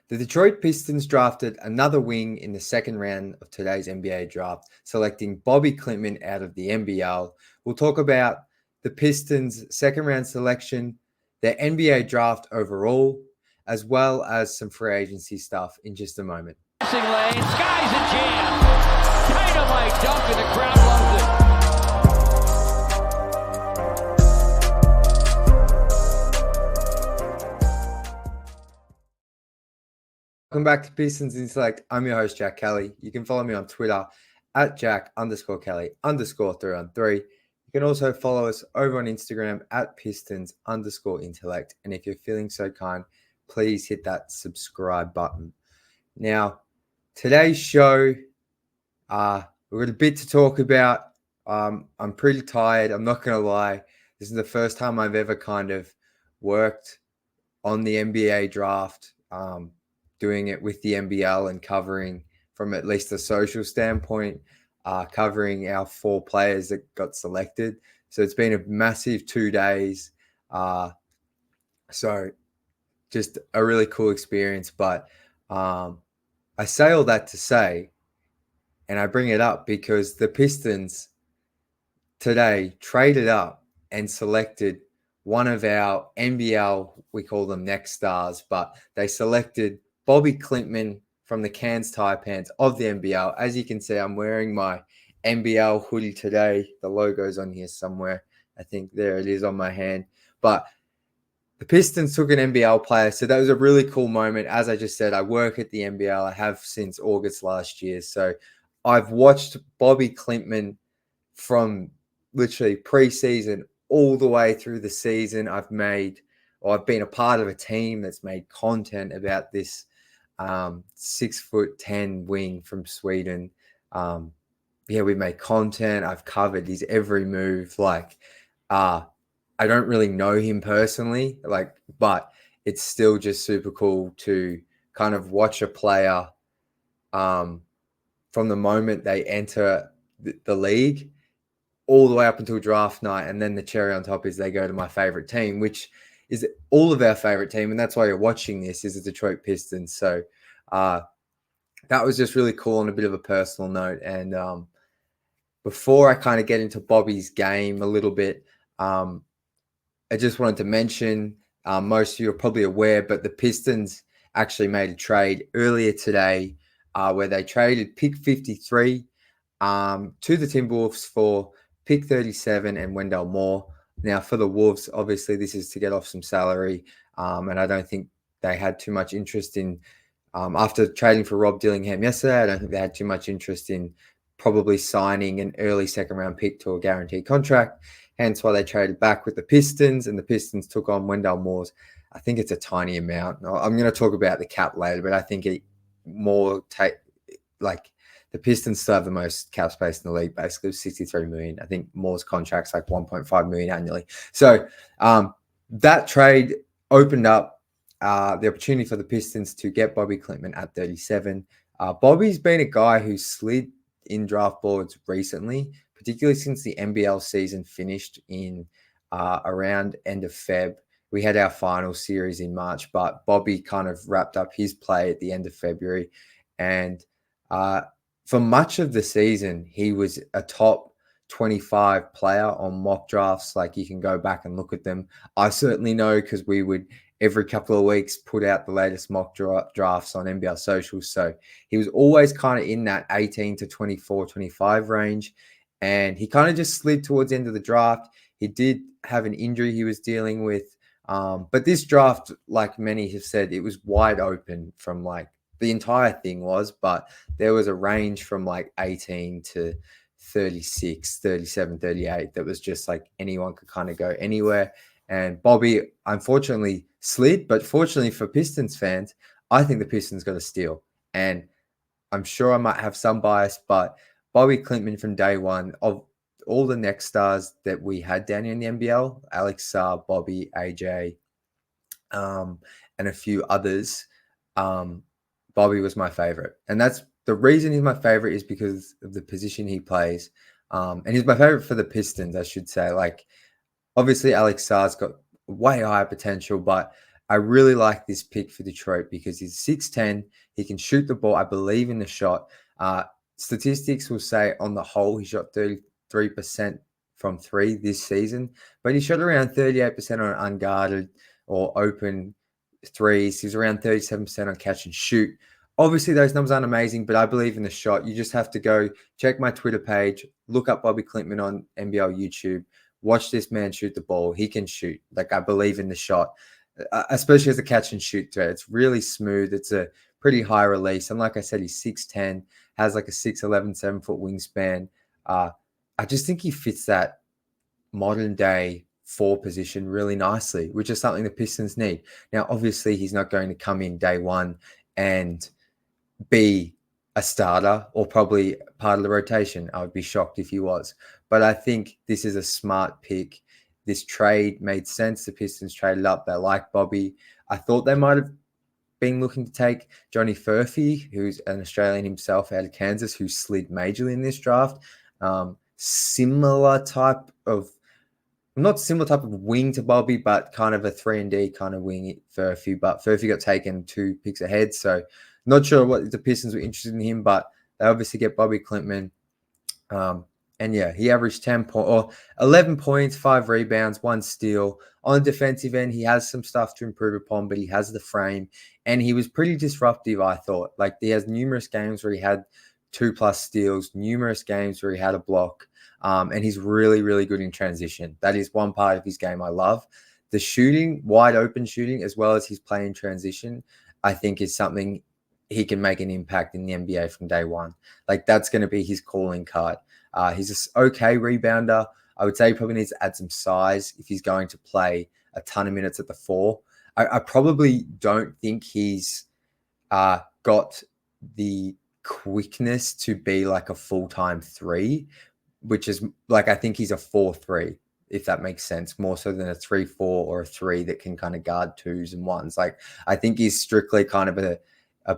The Detroit Pistons drafted another wing in the second round of today's NBA draft, selecting Bobi Klintman out of the NBL. We'll talk about the Pistons' second round selection, their NBA draft overall, as well as some free agency stuff in just a moment. Passing lane, skies a jam. Dynamite dunk and the crowd loves it. Welcome back to Pistons Intellect. I'm your host, Jack Kelly. You can follow me on Twitter at Jack_Kelly_3on3. You can also follow us over on Instagram at Pistons_Intellect. And if you're feeling so kind, please hit that subscribe button. Now, today's show, we've got a bit to talk about. I'm pretty tired. I'm not going to lie. This is the first time I've ever kind of worked on the NBA draft, doing it with the NBL and covering from at least a social standpoint, covering our 4 players that got selected. So it's been a massive 2 days. So just a really cool experience. But I say all that to say, and I bring it up because the Pistons today traded up and selected one of our NBL, we call them next stars, but they selected Bobi Klintman from the Cairns Taipans of the NBL. As you can see, I'm wearing my NBL hoodie today. The logo's on here somewhere. I think there it is on my hand. But the Pistons took an NBL player, so that was a really cool moment. As I just said, I work at the NBL. I have since August last year. So I've watched Bobi Klintman from literally preseason all the way through the season. I've been a part of a team that's made content about this 6'10" wing from Sweden. We made content. I've covered his every move. I don't really know him personally, but it's still just super cool to kind of watch a player from the moment they enter the league all the way up until draft night. And then the cherry on top is they go to my favorite team, which is all of our favorite team. And that's why you're watching this, is the Detroit Pistons. So that was just really cool on a bit of a personal note. And before I kind of get into Bobi's game a little bit, I just wanted to mention, most of you are probably aware, but the Pistons actually made a trade earlier today where they traded pick 53 to the Timberwolves for pick 37 and Wendell Moore. Now, for the Wolves, obviously, this is to get off some salary, and I don't think they had too much interest in, after trading for Rob Dillingham yesterday, I don't think they had too much interest in probably signing an early second-round pick to a guaranteed contract, hence why they traded back with the Pistons, and the Pistons took on Wendell Moore's. I think it's a tiny amount. I'm going to talk about the cap later, but I think the Pistons still have the most cap space in the league, basically $63 million. I think Moore's contract's like $1.5 million annually. So that trade opened up the opportunity for the Pistons to get Bobi Klintman at 37. Bobi's been a guy who slid in draft boards recently, particularly since the NBL season finished in around end of Feb. We had our final series in March, but Bobi kind of wrapped up his play at the end of February. And for much of the season, he was a top 25 player on mock drafts. Like, you can go back and look at them. I certainly know, because we would every couple of weeks put out the latest mock drafts on NBL socials. So he was always kind of in that 18 to 24, 25 range. And he kind of just slid towards the end of the draft. He did have an injury he was dealing with. But this draft, like many have said, it was wide open from the entire thing was, but there was a range from 18 to 36, 37, 38 that was just anyone could kind of go anywhere. And Bobi, unfortunately, slid, but fortunately for Pistons fans, I think the Pistons got a steal. And I'm sure I might have some bias, but Bobi Klintman from day one, of all the next stars that we had down here in the NBL, Alex Saar, Bobi, AJ, and a few others, Bobi was my favorite. And that's the reason he's my favorite, is because of the position he plays. And he's my favorite for the Pistons, I should say. Obviously, Alex Saar's got way higher potential, but I really like this pick for Detroit because he's 6'10". He can shoot the ball. I believe in the shot. Statistics will say on the whole, he shot 33% from three this season, but he shot around 38% on unguarded or open threes. He's around 37% on catch and shoot. Obviously, those numbers aren't amazing, but I believe in the shot. You just have to go check my Twitter page, look up Bobi Klintman on NBL YouTube, watch this man shoot the ball. He can shoot. Like, I believe in the shot, especially as a catch and shoot threat. It's really smooth. It's a pretty high release. And like I said, he's 6'10", has like a 6'11", 7-foot wingspan. I just think he fits that modern day 4 position really nicely, which is something the Pistons need. Now, obviously, he's not going to come in day one and be a starter or probably part of the rotation. I would be shocked if he was. But I think this is a smart pick. This trade made sense. The Pistons traded up. They like Bobi. I thought they might have been looking to take Johnny Furphy, who's an Australian himself out of Kansas, who slid majorly in this draft. Similar type of, not similar type of wing to Bobi, but kind of a 3-and-D kind of wing Furphy. But Furphy got taken 2 picks ahead. So not sure what the Pistons were interested in him, but they obviously get Bobi Klintman. And yeah, he averaged 11 points, 5 rebounds, 1 steal. On the defensive end, he has some stuff to improve upon, but he has the frame. And he was pretty disruptive, I thought. Like, he has numerous games where he had 2+ steals, numerous games where he had a block. And he's really, really good in transition. That is one part of his game I love. The shooting, wide open shooting, as well as his play in transition, I think is something he can make an impact in the NBA from day one. Like, that's going to be his calling card. He's an okay rebounder. I would say he probably needs to add some size if he's going to play a ton of minutes at the 4. I probably don't think he's got the quickness to be like a full-time 3, which is like, I think he's a 4-3, if that makes sense, more so than a 3-4 or a 3 that can kind of guard 2s and 1s. Like, I think he's strictly kind of a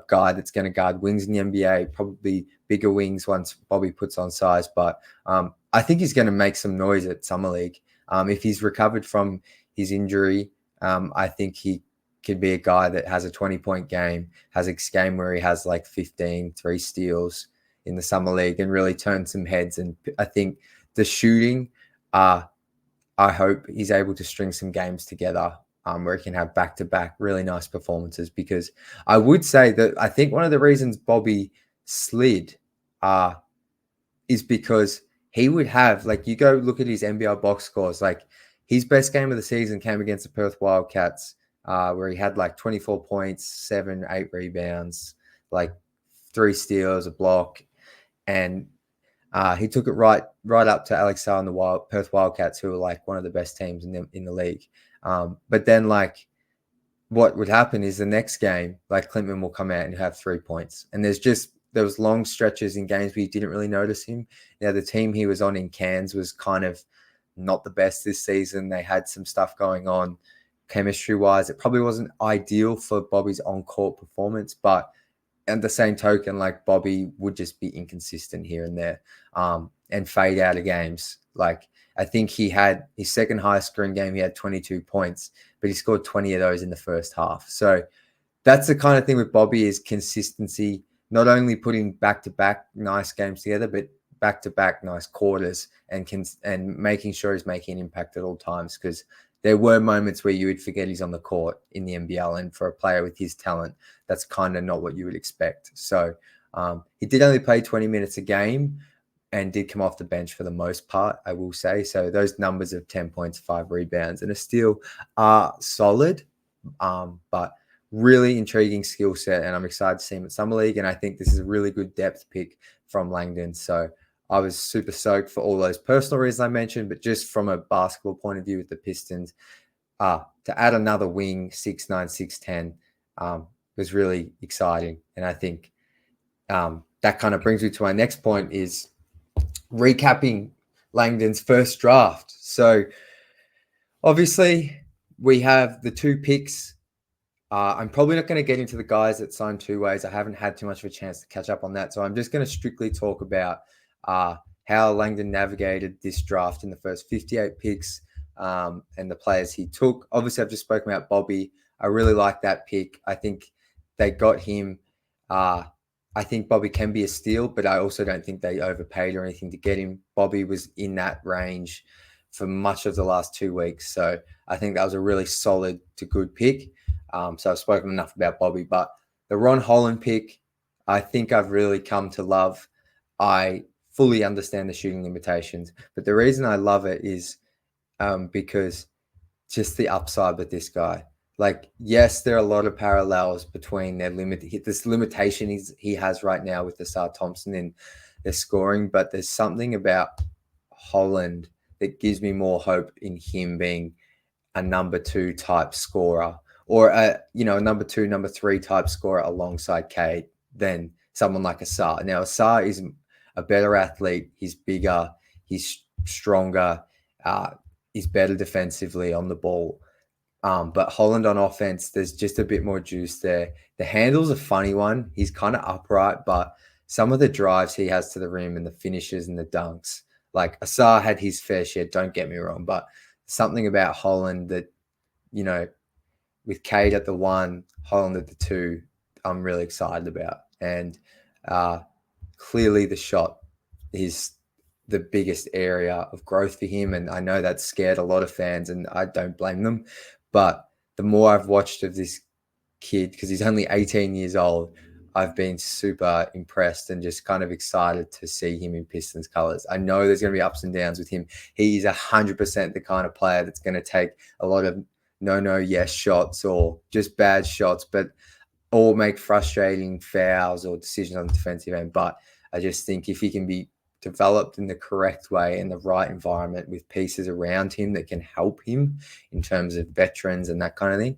guy that's going to guard wings in the NBA, probably bigger wings once Bobi puts on size. But I think he's going to make some noise at Summer League. If he's recovered from his injury, I think he could be a guy that has a 20-point game, has a game where he has like 15, 3 steals in the Summer League and really turn some heads. And I think the shooting, I hope he's able to string some games together where he can have back-to-back really nice performances, because I would say that I think one of the reasons Bobi slid is because he would have, like, you go look at his NBL box scores, like his best game of the season came against the Perth Wildcats, where he had like 24 points, 7, 8 rebounds, like 3 steals, a block, and he took it right up to Alex Sar and the Perth Wildcats, who were like one of the best teams in the league. But then, like, what would happen is the next game, like, Klintman will come out and have 3 points. And there was long stretches in games where you didn't really notice him. The team he was on in Cairns was kind of not the best this season. They had some stuff going on chemistry-wise. It probably wasn't ideal for Bobi's on-court performance, but at the same token, like, Bobi would just be inconsistent here and there and fade out of games. Like, I think he had his second highest scoring game. He had 22 points, but he scored 20 of those in the first half. So that's the kind of thing with Bobi, is consistency, not only putting back-to-back nice games together, but back-to-back nice quarters and making sure he's making an impact at all times. Because there were moments where you would forget he's on the court in the NBL, and for a player with his talent, that's kind of not what you would expect. So he did only play 20 minutes a game and did come off the bench for the most part, I will say. So those numbers of 10 points, 5 rebounds, and a steal are solid, but really intriguing skill set, and I'm excited to see him at Summer League, and I think this is a really good depth pick from Langdon. So I was super stoked for all those personal reasons I mentioned, but just from a basketball point of view with the Pistons, to add another wing, 6'9", 6'10", was really exciting. And I think that kind of brings me to my next point, is recapping Langdon's first draft. So obviously we have the 2 picks. I'm probably not going to get into the guys that signed 2 ways. I haven't had too much of a chance to catch up on that. So I'm just going to strictly talk about how Langdon navigated this draft in the first 58 picks and the players he took. Obviously, I've just spoken about Bobi. I really like that pick. I think they got him. I think Bobi can be a steal, but I also don't think they overpaid or anything to get him. Bobi was in that range for much of the last 2 weeks. So I think that was a really solid to good pick. So I've spoken enough about Bobi, but the Ron Holland pick, I think I've really come to love. I fully understand the shooting limitations, but the reason I love it is because just the upside with this guy. Like, yes, there are a lot of parallels between this limitation he has right now with Asar Thompson in their scoring, but there's something about Holland that gives me more hope in him being a number 2 type scorer, or a number 2, number 3 type scorer alongside Cade than someone like Asar. Now, Asar is a better athlete. He's bigger. He's stronger. He's better defensively on the ball. But Holland on offense, there's just a bit more juice there. The handle's a funny one. He's kind of upright, but some of the drives he has to the rim and the finishes and the dunks, like Asar had his fair share, don't get me wrong, but something about Holland that, with Cade at the 1, Holland at the 2, I'm really excited about. And clearly the shot is the biggest area of growth for him. And I know that scared a lot of fans, and I don't blame them. But the more I've watched of this kid, because he's only 18 years old, I've been super impressed and just kind of excited to see him in Pistons colors. I know there's going to be ups and downs with him. He's 100% the kind of player that's going to take a lot of yes shots or just bad shots, or make frustrating fouls or decisions on the defensive end. But I just think if he can be developed in the correct way in the right environment with pieces around him that can help him in terms of veterans and that kind of thing,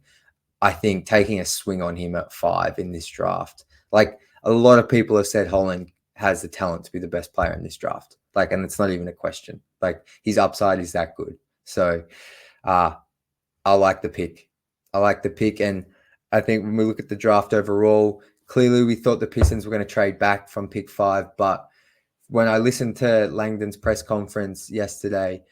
I think taking a swing on him at 5 in this draft, like a lot of people have said Holland has the talent to be the best player in this draft. Like, and it's not even a question. Like, his upside is that good. So I like the pick. And I think when we look at the draft overall, clearly we thought the Pistons were going to trade back from pick 5, but when I listened to Langdon's press conference yesterday,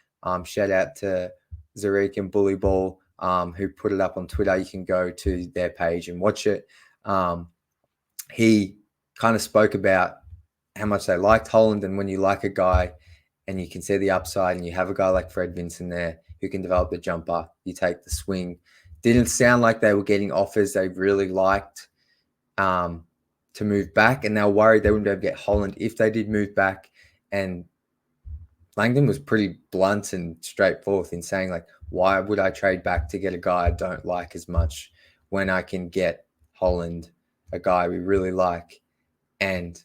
shout out to Zarik and Bully Ball, who put it up on Twitter. You can go to their page and watch it. He kind of spoke about how much they liked Holland, and when you like a guy and you can see the upside and you have a guy like Fred Vinson there who can develop the jumper, you take the swing. Didn't sound like they were getting offers they really liked to move back, and they were worried they wouldn't be able to get Holland if they did move back. And Langdon was pretty blunt and straightforward in saying, like, why would I trade back to get a guy I don't like as much when I can get Holland, a guy we really like, and,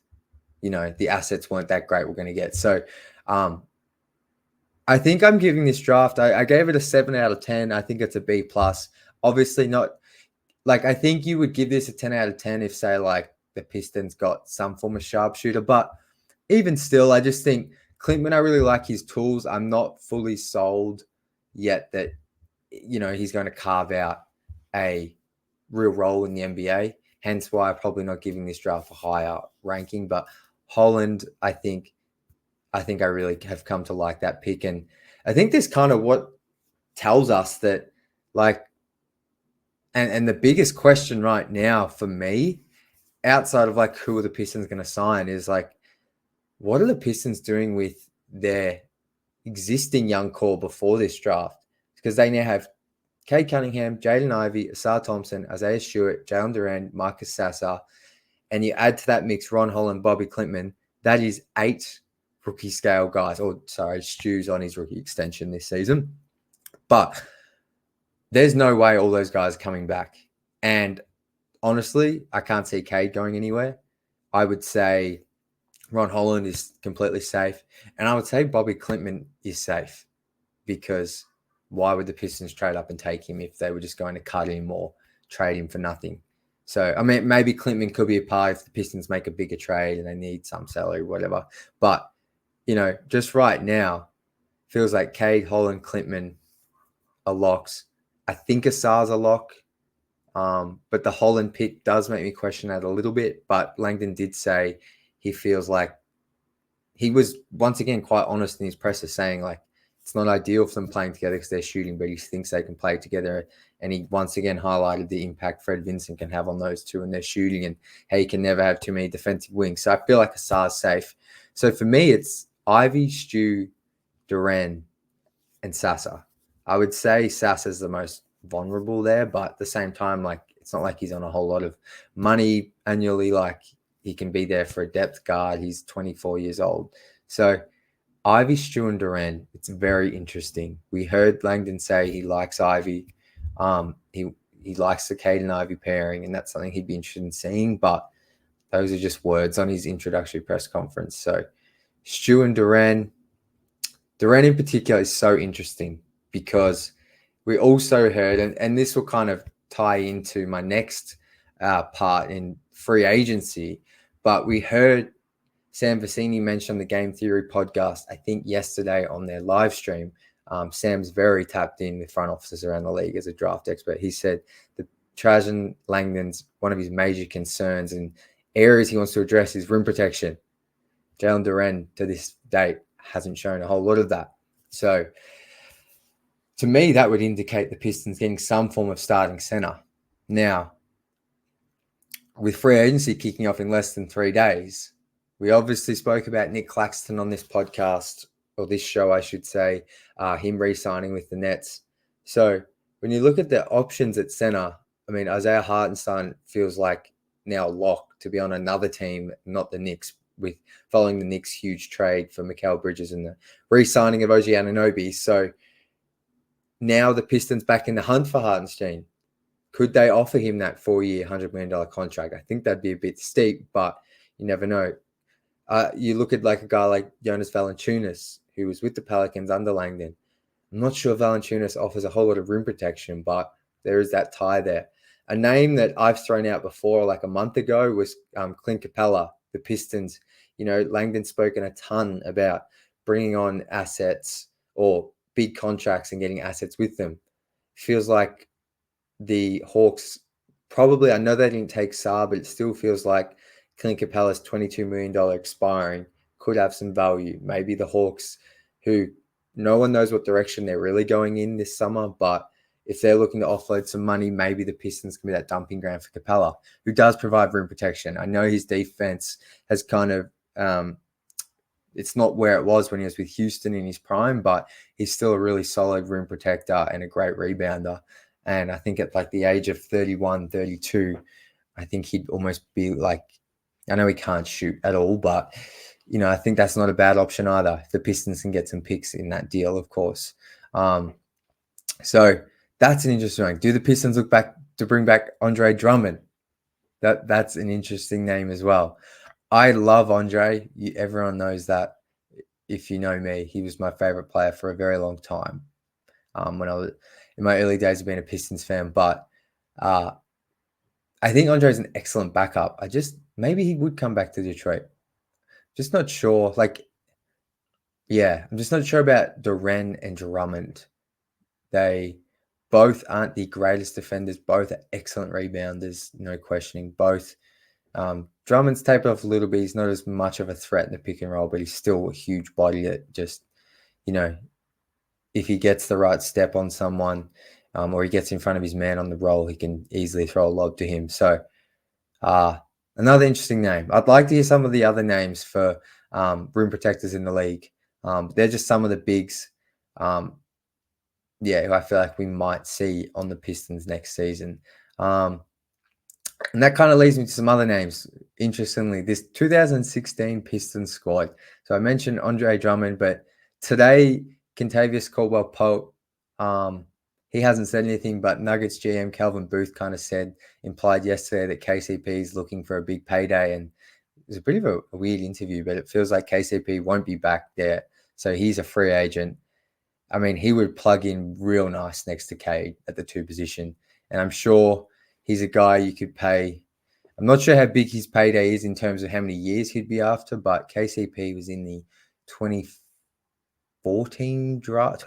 the assets weren't that great we're going to get. So I think I'm giving this draft, I gave it a 7 out of 10. I think it's a B+. Obviously not, like, I think you would give this a 10 out of 10 if, say, like, the Pistons got some form of sharpshooter. But even still, I just think Klintman, I really like his tools. I'm not fully sold yet that, he's going to carve out a real role in the NBA. Hence why I'm probably not giving this draft a higher ranking. But Holland, I think I really have come to like that pick. And I think this kind of what tells us that, like, and the biggest question right now for me, outside of like who are the Pistons going to sign, is like, what are the Pistons doing with their existing young core before this draft? Because they now have Cade Cunningham, Jaden Ivey, Asar Thompson, Isaiah Stewart, Jalen Duran, Marcus Sasser, and you add to that mix Ron Holland, Bobi Klintman. That is 8 rookie scale guys. Stu's on his rookie extension this season. But there's no way all those guys are coming back. And honestly, I can't see Cade going anywhere. I would say Ron Holland is completely safe. And I would say Bobi Klintman is safe, because why would the Pistons trade up and take him if they were just going to cut him or trade him for nothing? So, I mean, maybe Klintman could be a part if the Pistons make a bigger trade and they need some salary, whatever. But, just right now, feels like Cade, Holland, Klintman are locks. I think Asar's a lock. But the Holland pick does make me question that a little bit. But Langdon did say he feels like he was, once again, quite honest in his presser, saying, like, it's not ideal for them playing together because they're shooting, but he thinks they can play together And he once again highlighted the impact Fred Vincent can have on those two and their shooting, and how you can never have too many defensive wings. So I feel like Asar's safe. So for me, it's Ivy, Stu, Duran, and Sasa. I would say Sasa's the most vulnerable there, but at the same time, like, it's not like he's on a whole lot of money annually. Like, he can be there for a depth guard. He's 24 years old. So Ivy, Stu, and Duran, it's very interesting. We heard Langdon say he likes Ivy. He likes the Cade and Ivy pairing, and that's something he'd be interested in seeing. But those are just words on his introductory press conference. So Stu and Duran in particular is so interesting, because we also heard, and this will kind of tie into my next part in free agency, but we heard Sam Vecini mention the Game Theory podcast, I think yesterday on their live stream. Sam's very tapped in with front offices around the league as a draft expert. He said that Trajan Langdon's one of his major concerns and areas he wants to address is rim protection. Jalen Duren, to this date, hasn't shown a whole lot of that. So to me, that would indicate the Pistons getting some form of starting center. Now, with free agency kicking off in less than 3 days, we obviously spoke about Nick Claxton on this podcast, or this show, I should say, him re-signing with the Nets. So when you look at the options at center, I mean, Isaiah Hartenstein feels like now locked to be on another team, not the Knicks, with following the Knicks' huge trade for Mikal Bridges and the re-signing of OG Anunoby. So now the Pistons back in the hunt for Hartenstein. Could they offer him that 4-year, $100 million contract? I think that'd be a bit steep, but you never know. You look at like a guy like Jonas Valanciunas, who was with the Pelicans under Langdon. I'm not sure Valanciunas offers a whole lot of rim protection, but there is that tie there. A name that I've thrown out before, like a month ago, was Clint Capella, the Pistons. You know, Langdon's spoken a ton about bringing on assets or big contracts and getting assets with them. Feels like the Hawks probably, I know they didn't take Saar, but it still feels like Clint Capella's $22 million expiring could have some value. Maybe the Hawks, who no one knows what direction they're really going in this summer, but if they're looking to offload some money, maybe the Pistons can be that dumping ground for Capella, who does provide rim protection. I know his defense has kind of, it's not where it was when he was with Houston in his prime, but he's still a really solid rim protector and a great rebounder. And I think at like the age of 31, 32, I think he'd almost be like, I know he can't shoot at all, but, you know, I think that's not a bad option either. If the Pistons can get some picks in that deal, of course. So that's an interesting one. Do the Pistons look back to bring back Andre Drummond? That's an interesting name as well. I love Andre. Everyone knows that. If you know me, he was my favorite player for a very long time. When I was in my early days of being a Pistons fan, but I think Andre is an excellent backup. Maybe he would come back to Detroit. Just not sure. I'm just not sure about Duren and Drummond. They both aren't the greatest defenders. Both are excellent rebounders, no questioning. Both. Drummond's taped off a little bit. He's not as much of a threat in the pick and roll, but he's still a huge body that just, you know, if he gets the right step on someone or he gets in front of his man on the roll, he can easily throw a lob to him. So another interesting name. I'd like to hear some of the other names for rim protectors in the league. They're just some of the bigs, who I feel like we might see on the Pistons next season. And that kind of leads me to some other names. Interestingly, this 2016 Pistons squad. So I mentioned Andre Drummond, but today, Kentavious Caldwell-Pope, he hasn't said anything, but Nuggets GM Calvin Booth kind of implied yesterday that KCP is looking for a big payday. And it was a bit of a weird interview, but it feels like KCP won't be back there. So he's a free agent. I mean, he would plug in real nice next to Cade at the 2 position. And I'm sure he's a guy you could pay. I'm not sure how big his payday is in terms of how many years he'd be after, but KCP was in the 2013 draft,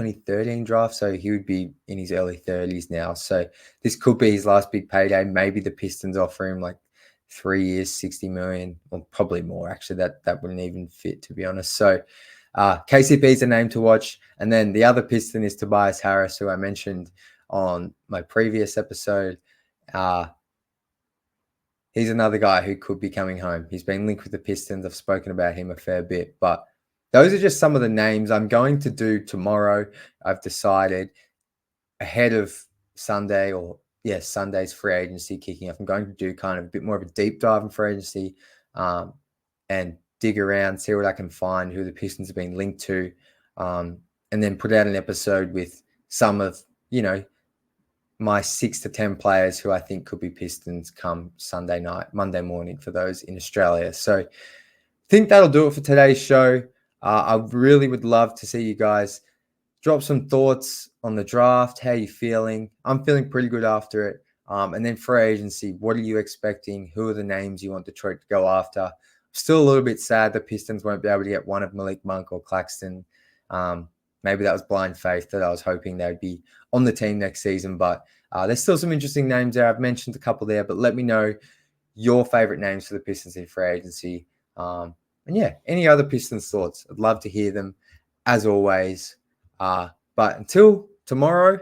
so he would be in his early 30s now. So this could be his last big payday. Maybe the Pistons offer him like 3 years, $60 million, or probably more. Actually, that wouldn't even fit, to be honest. So KCP is a name to watch. And then the other Piston is Tobias Harris, who I mentioned on my previous episode. He's another guy who could be coming home. He's been linked with the Pistons. I've spoken about him a fair bit, but those are just some of the names I'm going to do tomorrow. I've decided ahead of Sunday, Sunday's free agency kicking off. I'm going to do kind of a bit more of a deep dive in free agency and dig around, see what I can find, who the Pistons have been linked to, and then put out an episode with some of, my 6 to 10 players who I think could be Pistons come Monday morning for those in Australia. So I think that'll do it for today's show. I really would love to see you guys drop some thoughts on the draft. How are you feeling? I'm feeling pretty good after it. And then free agency, what are you expecting? Who are the names you want Detroit to go after? I'm still a little bit sad the Pistons won't be able to get one of Malik Monk or Claxton. Maybe that was blind faith that I was hoping they'd be on the team next season. But there's still some interesting names there. I've mentioned a couple there, but let me know your favorite names for the Pistons in free agency. And any other Pistons thoughts? I'd love to hear them as always. But until tomorrow,